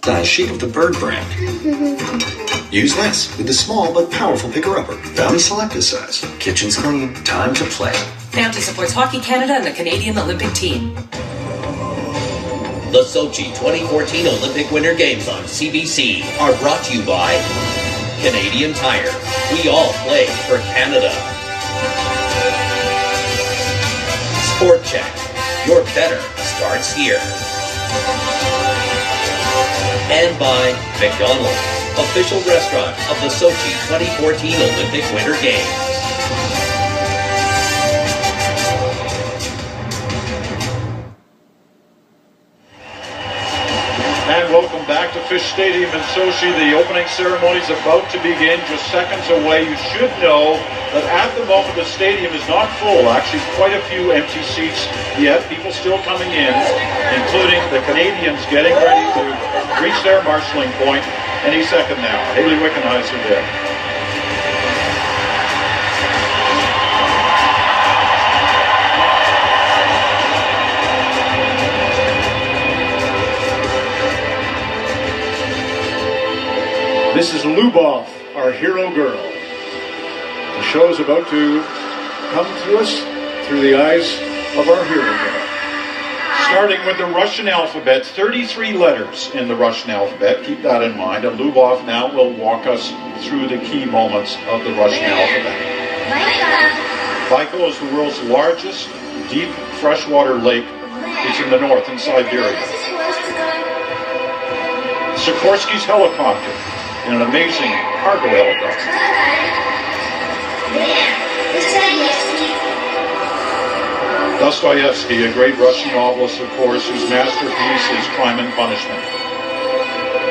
Size sheet of the Bird brand. Use less with the small but powerful picker-upper. Bounty Selecta size. Kitchen's clean. Time to play. Bounty supports Hockey Canada and the Canadian Olympic team. The Sochi 2014 Olympic Winter Games on CBC are brought to you by Canadian Tire. We all play for Canada. Sport Check. Your better starts here. And by McDonald's, official restaurant of the Sochi 2014 Olympic Winter Games. And welcome back to Fish Stadium in Sochi. The opening ceremony is about to begin, just seconds away. You should know that at the moment the stadium is not full. Actually, quite a few empty seats yet. People still coming in, including the Canadians getting ready to reach their marshalling point any second now. Hayley Wickenheiser there. This is Lubov, our hero girl. The show is about to come to us through the eyes of our hero girl. Starting with the Russian alphabet, 33 letters in the Russian alphabet. Keep that in mind. And Lubov now will walk us through the key moments of the Russian alphabet. Baikal is the world's largest deep freshwater lake. It's in the north, in Siberia. Sikorsky's helicopter, in an amazing cargo helicopter. Dostoevsky, a great Russian novelist, of course, whose masterpiece is Crime and Punishment.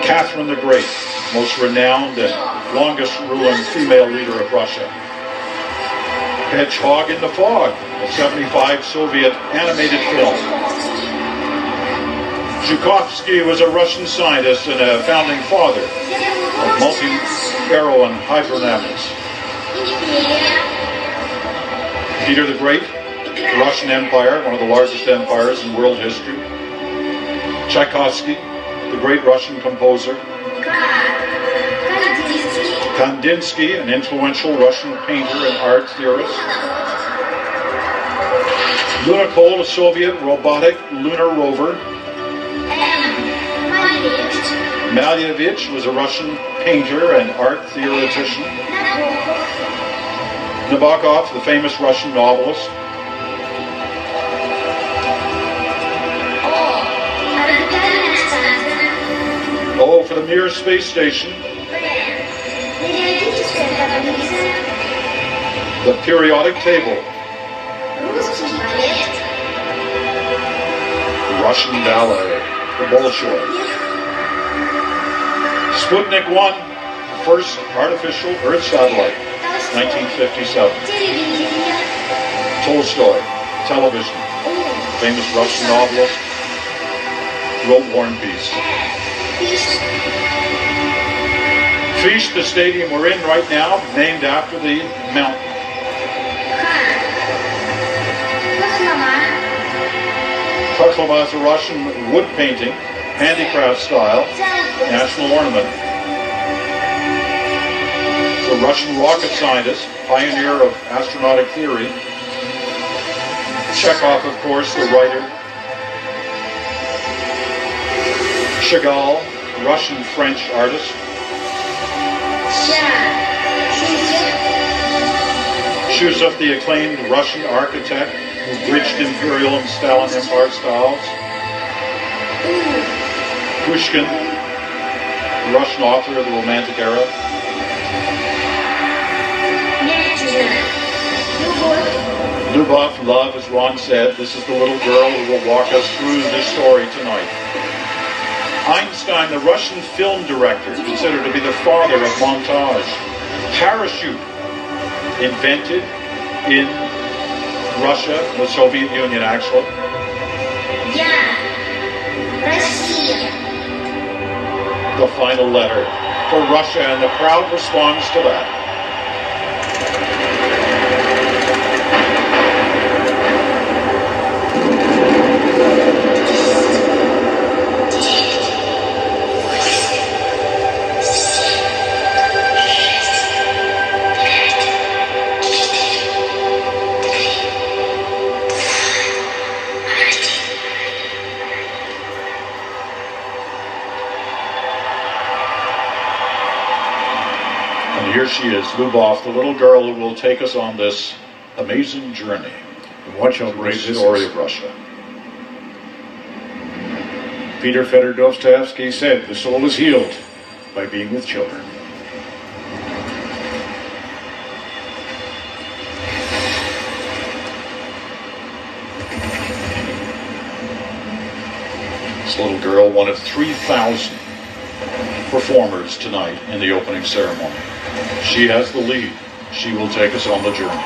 Catherine the Great, most renowned and longest ruling female leader of Russia. Hedgehog in the Fog, a 75 Soviet animated film. Zhukovsky was a Russian scientist and a founding father of multi-arrow and hydrodynamics. Peter the Great, the Russian Empire, one of the largest empires in world history. Tchaikovsky, the great Russian composer. Kandinsky, an influential Russian painter and art theorist. Lunokhod, a Soviet robotic lunar rover. Malevich was a Russian painter and art theoretician. Nabokov, the famous Russian novelist. Oh, for the Mir space station. The periodic table. The Russian ballet. The Bolshoi. Sputnik 1, first artificial Earth satellite, 1957. Tolstoy, television, famous Russian novelist, wrote War and Peace. Fish, the stadium we're in right now, named after the mountain. Koklama is a Russian wood painting, handicraft style, national ornament. The Russian rocket scientist, pioneer of astronautic theory. Chekhov, of course, the writer. Chagall, Russian-French artist. Shusov, the acclaimed Russian architect who bridged Imperial and Stalin Empire styles. Pushkin, the Russian author of the Romantic era. Lubov, love, as Ron said, this is the little girl who will walk us through this story tonight. Einstein, the Russian film director, considered to be the father of montage. Parachute, invented in Russia, the Soviet Union actually. The final letter for Russia, and the crowd responds to that. here she is, Lyubov, the little girl who will take us on this amazing journey. And watch how great the this story is. of Russia. Peter Fedor-Dostoevsky said, "The soul is healed by being with children." This little girl, one of 3,000 performers tonight in the opening ceremony. She has the lead. She will take us on the journey.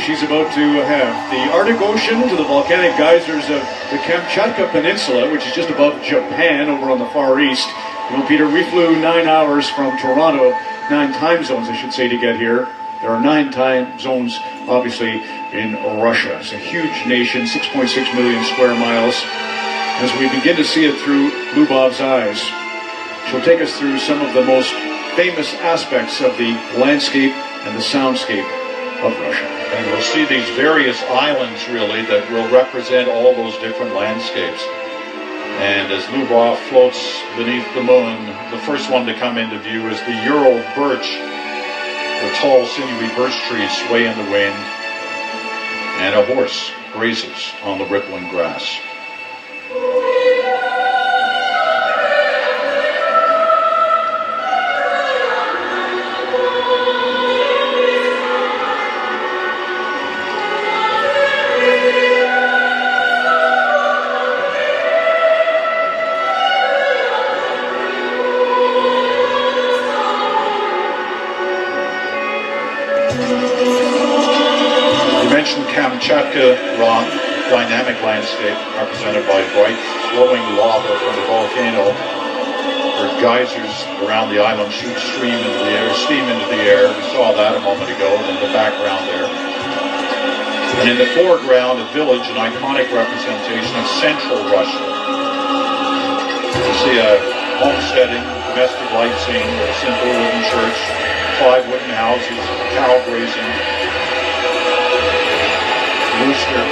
She's about to have the Arctic Ocean to the volcanic geysers of the Kamchatka Peninsula, which is just above Japan over on the Far East. You know, Peter, we flew 9 hours from Toronto, 9 time zones, I should say, to get here. There are 9 time zones, obviously, in Russia. It's a huge nation, 6.6 million square miles. As we begin to see it through Lyubov's eyes, she'll take us through some of the most famous aspects of the landscape and the soundscape of Russia. And we'll see these various islands, really, that will represent all those different landscapes. And as Lyubov floats beneath the moon, the first one to come into view is the Ural birch. The tall, sinewy birch trees sway in the wind, and a horse grazes on the rippling grass. Kamchatka, Ron, dynamic landscape represented by bright flowing lava from the volcano, where geysers around the island shoot steam into the air. We saw that a moment ago in the background there. And in the foreground, a village, an iconic representation of central Russia. You see a homesteading, domestic light scene with a simple wooden church, 5 wooden houses, cow grazing, rooster.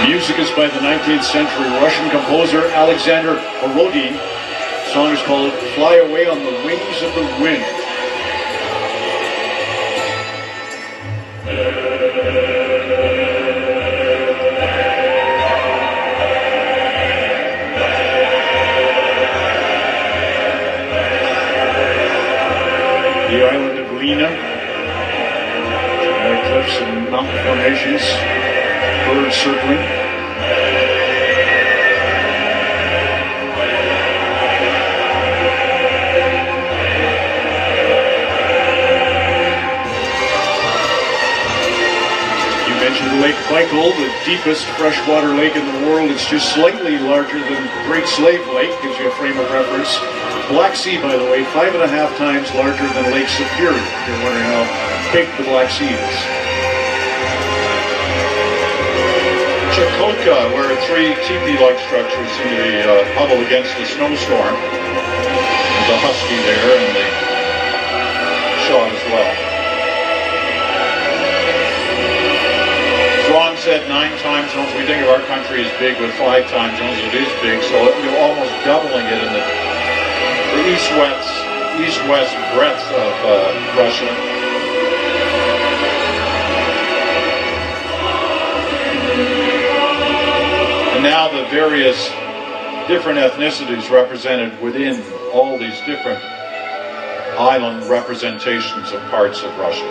Music is by the 19th century Russian composer Alexander Borodin. The song is called "Fly Away on the Wings of the Wind." The island of Lena. Cliffs and mountain formations, birds circling. You mentioned Lake Baikal, the deepest freshwater lake in the world. It's just slightly larger than Great Slave Lake, gives you a frame of reference. Black Sea, by the way, 5.5 times larger than Lake Superior, if you're wondering how big the Black Sea is. Chukotka, where 3 teepee-like structures seem to be huddled against a snowstorm. There's a husky there in the shot as well. As Ron said, 9 time zones. We think of our country as big with 5 time zones. It is big, so you're almost doubling it in the east-west breadth of Russia. And now the various different ethnicities represented within all these different island representations of parts of Russia.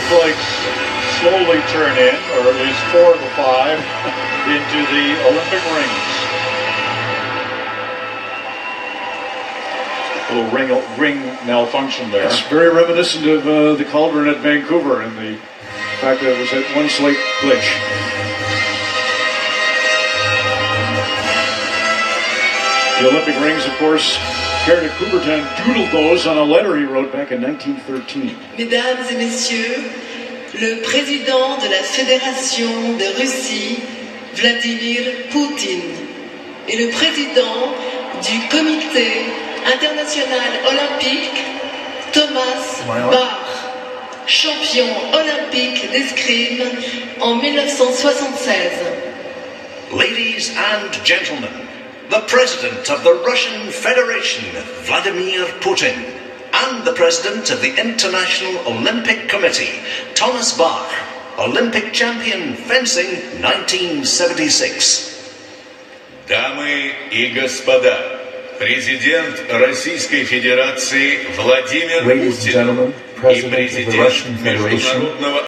snowflakes slowly turn in, or at least 4 of the 5, into the Olympic rings. A little ring malfunction there. It's very reminiscent of the cauldron at Vancouver and the fact that it was that one slight glitch. The Olympic rings, of course, Pierre de Coubertin doodled those on a letter he wrote back in 1913. Mesdames et messieurs, le président de la Fédération de Russie, Vladimir Poutine, et le président du Comité international olympique, Thomas Bach, champion olympique d'escrime en 1976. Ladies and gentlemen, the President of the Russian Federation, Vladimir Putin, and the President of the International Olympic Committee, Thomas Bach, Olympic champion fencing 1976. Дамы и господа, президент Российской Федерации Владимир Путин и президент Международного